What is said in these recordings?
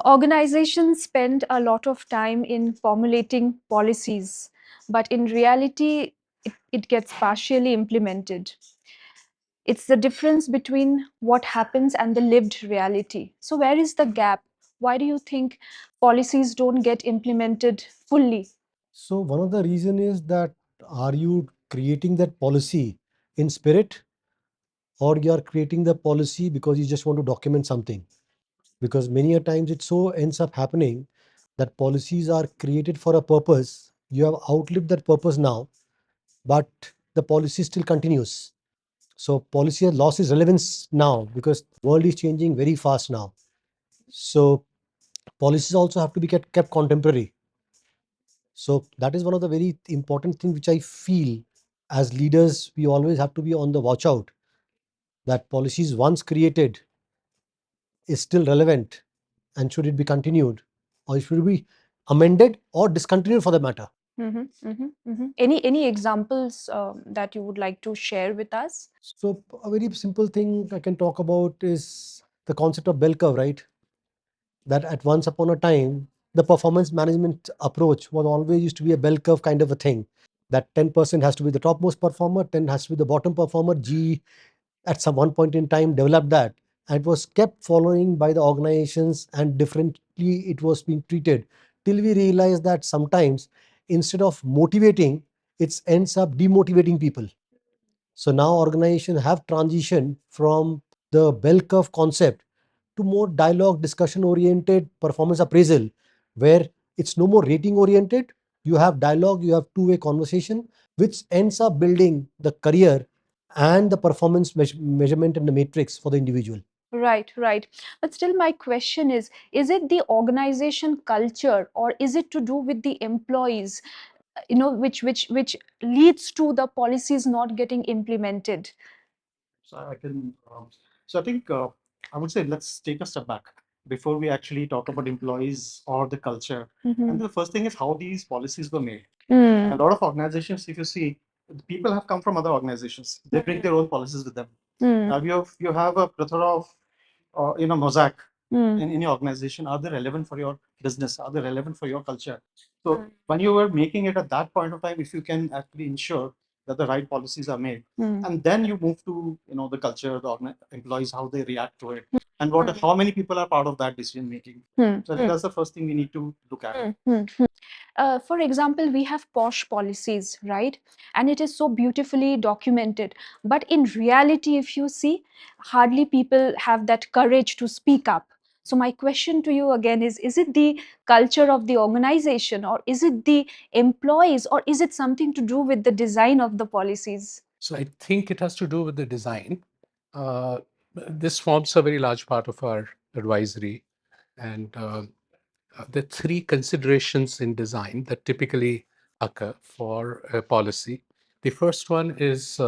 Organizations spend a lot of time in formulating policies, but in reality, it gets partially implemented. It's the difference between what happens and the lived reality. So, where is the gap? Why do you think policies don't get implemented fully? So one of the reason is that, are you creating that policy in spirit, or you are creating the policy because you just want to document something? Because many a times it so ends up happening that policies are created for a purpose. You have outlived that purpose now, but the policy still continues. So policy has lost its relevance now because the world is changing very fast now. So policies also have to be kept contemporary. So that is one of the very important things which I feel, as leaders we always have to be on the watch out, that policies once created is still relevant, and should it be continued, or should it be amended or discontinued for the matter. Any examples that you would like to share with us? So a very simple thing I can talk about is the concept of bell curve, right? That at once upon a time, the performance management approach was always used to be a bell curve kind of a thing. That 10% has to be the topmost performer, 10 has to be the bottom performer. G at some one point in time developed that, and it was kept following by the organizations, and differently it was being treated, till we realized that sometimes instead of motivating, it ends up demotivating people. So now organizations have transitioned from the bell curve concept to more dialogue discussion oriented performance appraisal, where it's no more rating oriented. You have dialogue, you have two-way conversation, which ends up building the career and the performance measurement and the matrix for the individual. Right, right. But still, my question is it the organization culture or is it to do with the employees, which leads to the policies not getting implemented? So I can. So I think I would say let's take a step back before we actually talk about employees or the culture. And the first thing is how these policies were made. A lot of organizations, if you see, the people have come from other organizations. They bring their own policies with them. Now you have a plethora of mosaic in any organization. Are they relevant for your business? Are they relevant for your culture? So when you were making it at that point of time, if you can actually ensure that the right policies are made, and then you move to the culture, the employees, how they react to it, and how many people are part of that decision making. So I think that's the first thing we need to look at. For example, we have posh policies, right? And it is so beautifully documented. But in reality, if you see, hardly people have that courage to speak up. So my question to you again is it the culture of the organization, or is it the employees, or is it something to do with the design of the policies? So I think it has to do with the design. Uh, this forms a very large part of our advisory. And the three considerations in design that typically occur for a policy. The first one is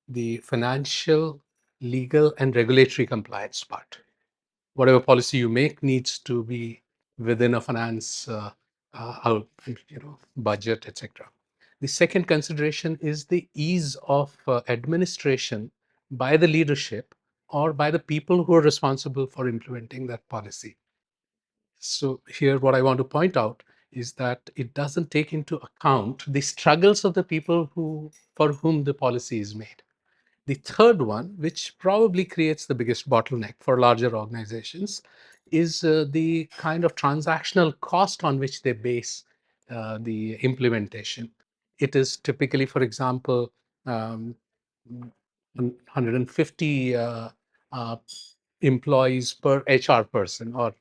the financial, legal, and regulatory compliance part. Whatever policy you make needs to be within a finance budget, etc. The second consideration is the ease of administration by the leadership or by the people who are responsible for implementing that policy. So here, what I want to point out is that it doesn't take into account the struggles of the people for whom the policy is made. The third one, which probably creates the biggest bottleneck for larger organizations, is the kind of transactional cost on which they base the implementation. It is typically, for example, 150 employees per HR person, or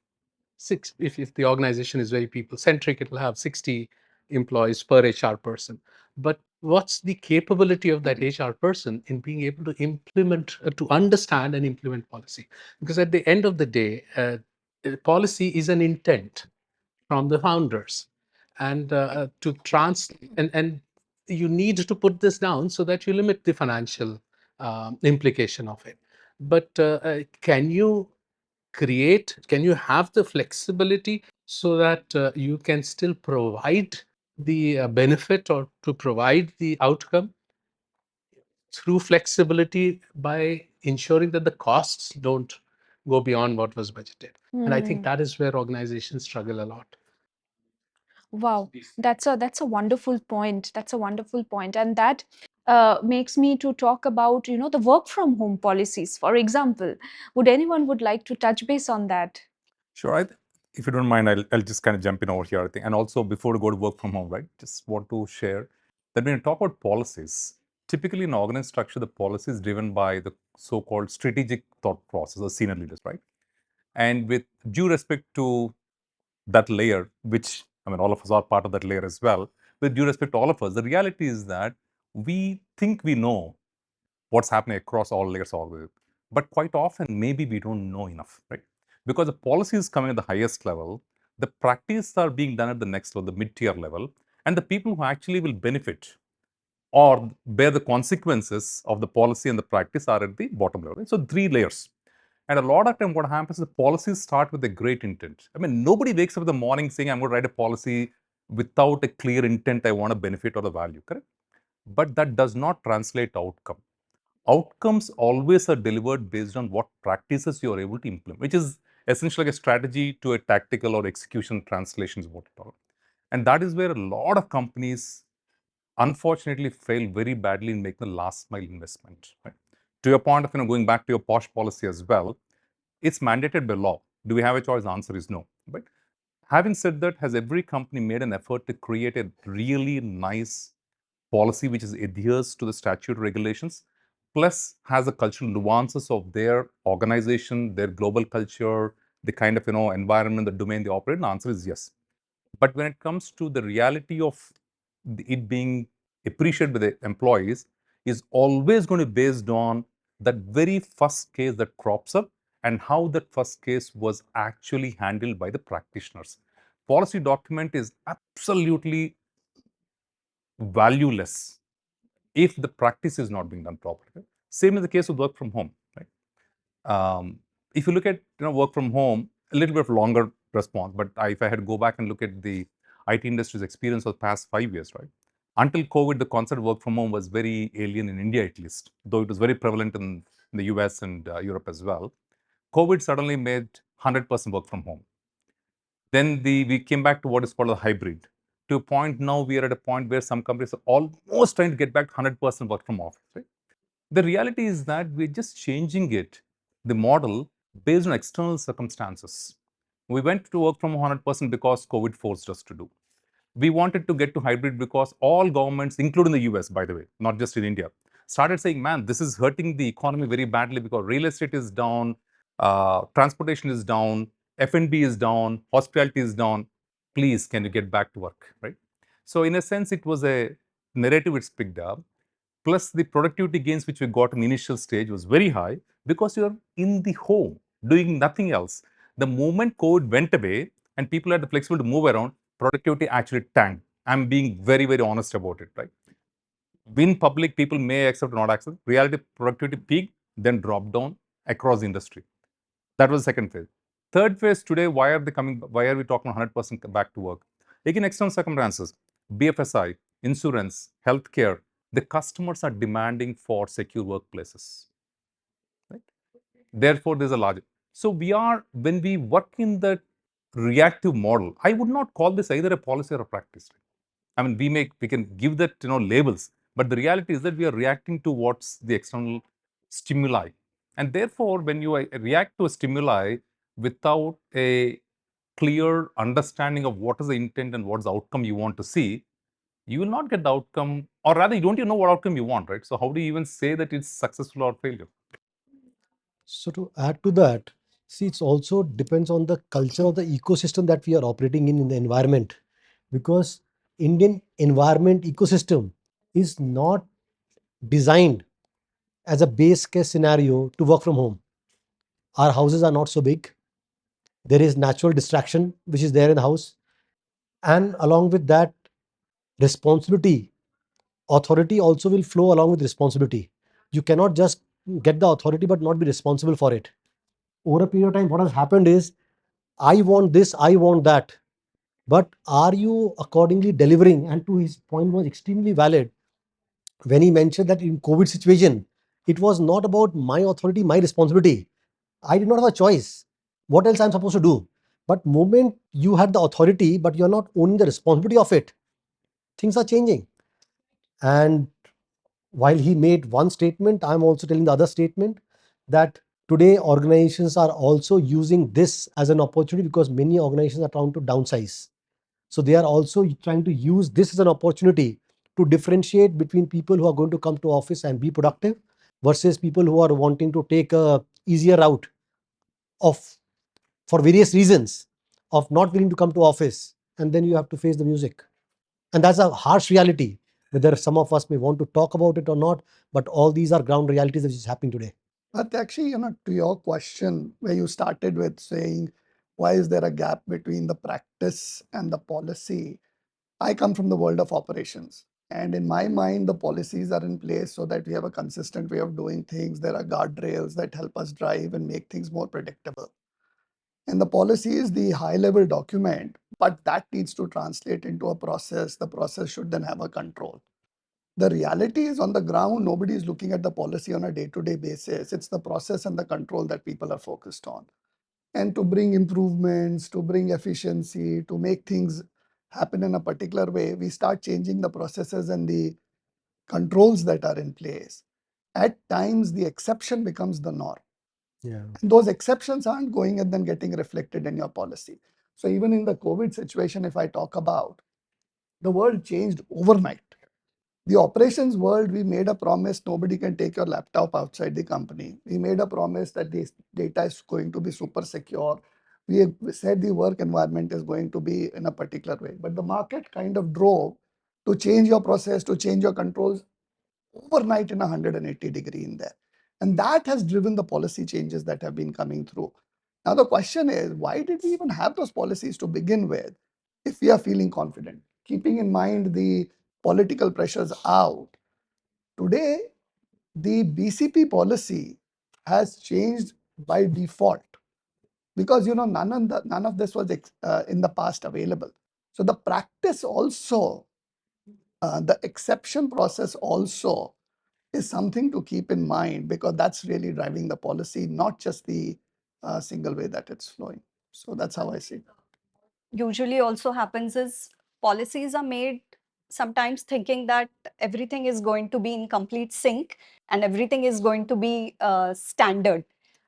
if the organization is very people centric, it will have 60 employees per HR person. But what's the capability of that HR person in being able to implement, to understand and implement policy? Because at the end of the day, policy is an intent from the founders, and and you need to put this down so that you limit the financial implication of it. But can you have the flexibility so that you can still provide the benefit or to provide the outcome through flexibility by ensuring that the costs don't go beyond what was budgeted. And I think that is where organizations struggle a lot. Wow, that's a wonderful point. That's a wonderful point, and that makes me to talk about the work from home policies. For example, would anyone would like to touch base on that? Sure. If you don't mind, I'll just kind of jump in over here. I think, and also before we go to work from home, right? Just want to share that when you talk about policies, typically in organized structure, the policy is driven by the so-called strategic thought process or senior leaders, right? And with due respect to that layer, which I mean, all of us are part of that layer as well. With due respect to all of us, the reality is that we think we know what's happening across all layers of it. But quite often, maybe we don't know enough, right? Because the policy is coming at the highest level, the practice are being done at the next level, the mid-tier level, and the people who actually will benefit or bear the consequences of the policy and the practice are at the bottom level. Right? So 3 layers. And a lot of time what happens is the policies start with a great intent. I mean, nobody wakes up in the morning saying, I'm going to write a policy without a clear intent, I want to benefit or the value, correct? But that does not translate outcome. Outcomes always are delivered based on what practices you are able to implement, which is essentially like a strategy to a tactical or execution translation is what we talk. And that is where a lot of companies unfortunately fail very badly in making the last mile investment. Right? To your point of going back to your POSH policy as well, it's mandated by law. Do we have a choice? The answer is no. But having said that, has every company made an effort to create a really nice policy which is adheres to the statute regulations, plus has the cultural nuances of their organization, their global culture, the kind of environment, the domain they operate? The answer is yes. But when it comes to the reality of it being appreciated by the employees, is always going to be based on that very first case that crops up and how that first case was actually handled by the practitioners. Policy document is absolutely valueless if the practice is not being done properly. Same in the case of work from home. Right? If you look at work from home, a little bit of longer response, but if I had to go back and look at the IT industry's experience of the past 5 years, right? Until COVID, the concept of work from home was very alien in India, at least, though it was very prevalent in the US and Europe as well. COVID suddenly made 100% work from home. Then we came back to what is called a hybrid. To a point now, we are at a point where some companies are almost trying to get back 100% work from office. Right? The reality is that we're just changing it, the model, based on external circumstances. We went to work from 100% because COVID forced us to do. We wanted to get to hybrid because all governments, including the US, by the way, not just in India, started saying, man, this is hurting the economy very badly because real estate is down, transportation is down, F&B is down, hospitality is down. Please, can you get back to work, right? So in a sense, it was a narrative it's picked up. Plus the productivity gains which we got in the initial stage was very high because you're in the home doing nothing else. The moment COVID went away and people had the flexibility to move around, productivity actually tanked. I'm being very, very honest about it, right? In public, people may accept or not accept. Reality, productivity peaked, then dropped down across the industry. That was the second phase. Third phase today, why are they coming? Why are we talking 100% back to work? Again, external circumstances, BFSI, insurance, healthcare, the customers are demanding for secure workplaces. Right? Therefore, there's a large. So when we work in the reactive model, I would not call this either a policy or a practice. I mean, we can give that labels, but the reality is that we are reacting to what's the external stimuli, and therefore, when you react to a stimuli without a clear understanding of what is the intent and what's the outcome you want to see, you will not get the outcome, or rather, you don't even know what outcome you want, right? So, how do you even say that it's successful or failure? So to add to that, see, it's also depends on the culture of the ecosystem that we are operating in the environment, because Indian environment ecosystem is not designed as a base case scenario to work from home. Our houses are not so big. There is natural distraction which is there in the house, and along with that, responsibility, authority also will flow along with responsibility. You cannot just get the authority but not be responsible for it. Over a period of time, what has happened is, I want this, I want that, but are you accordingly delivering? And to his point was extremely valid when he mentioned that in COVID situation, it was not about my authority, my responsibility. I did not have a choice. What else I'm supposed to do? But moment you had the authority, but you're not owning the responsibility of it, things are changing. And while he made one statement, I'm also telling the other statement that today organizations are also using this as an opportunity, because many organizations are trying to downsize. So they are also trying to use this as an opportunity to differentiate between people who are going to come to office and be productive versus people who are wanting to take a easier route of, for various reasons, of not willing to come to office, and then you have to face the music. And that's a harsh reality, whether some of us may want to talk about it or not, but all these are ground realities which is happening today. But actually, to your question, where you started with saying, why is there a gap between the practice and the policy? I come from the world of operations. And in my mind, the policies are in place so that we have a consistent way of doing things. There are guardrails that help us drive and make things more predictable. And the policy is the high level document, but that needs to translate into a process. The process should then have a control. The reality is on the ground, nobody is looking at the policy on a day-to-day basis. It's the process and the control that people are focused on. And to bring improvements, to bring efficiency, to make things happen in a particular way, we start changing the processes and the controls that are in place. At times, the exception becomes the norm. Yeah. And those exceptions aren't going and then getting reflected in your policy. So even in the COVID situation, if I talk about, the world changed overnight. The operations world, we made a promise nobody can take your laptop outside the company. We made a promise that this data is going to be super secure. We said the work environment is going to be in a particular way. But the market kind of drove to change your process, to change your controls overnight in 180-degree in there. And that has driven the policy changes that have been coming through. Now, the question is, why did we even have those policies to begin with if we are feeling confident? Keeping in mind the political pressures out, today, the BCP policy has changed by default because none of this was in the past available. So the practice also, the exception process also is something to keep in mind because that's really driving the policy, not just the single way that it's flowing. So that's how I see it. Usually also happens is policies are made sometimes thinking that everything is going to be in complete sync and everything is going to be standard.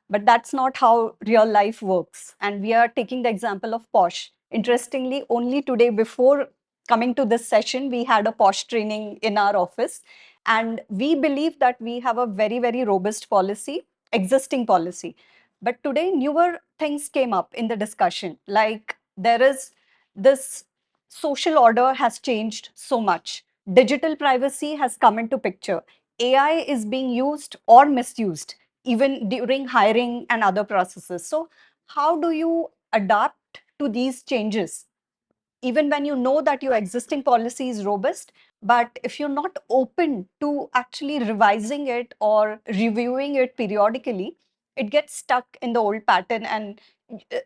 But that's not how real life works. And we are taking the example of POSH. Interestingly, only today before coming to this session, we had a POSH training in our office. And we believe that we have a very, very robust policy, existing policy. But today, newer things came up in the discussion, like there is this social order has changed so much. Digital privacy has come into picture. AI is being used or misused even during hiring and other processes. So how do you adapt to these changes? Even when you know that your existing policy is robust, but if you're not open to actually revising it or reviewing it periodically, it gets stuck in the old pattern and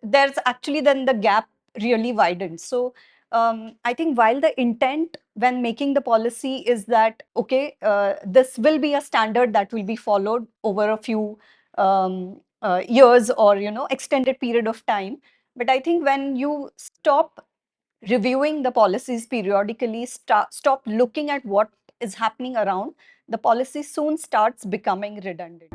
there's actually then the gap really widens. So I think while the intent when making the policy is that, okay, this will be a standard that will be followed over a few years or, extended period of time. But I think when you stop reviewing the policies periodically, stop looking at what is happening around, the policy soon starts becoming redundant.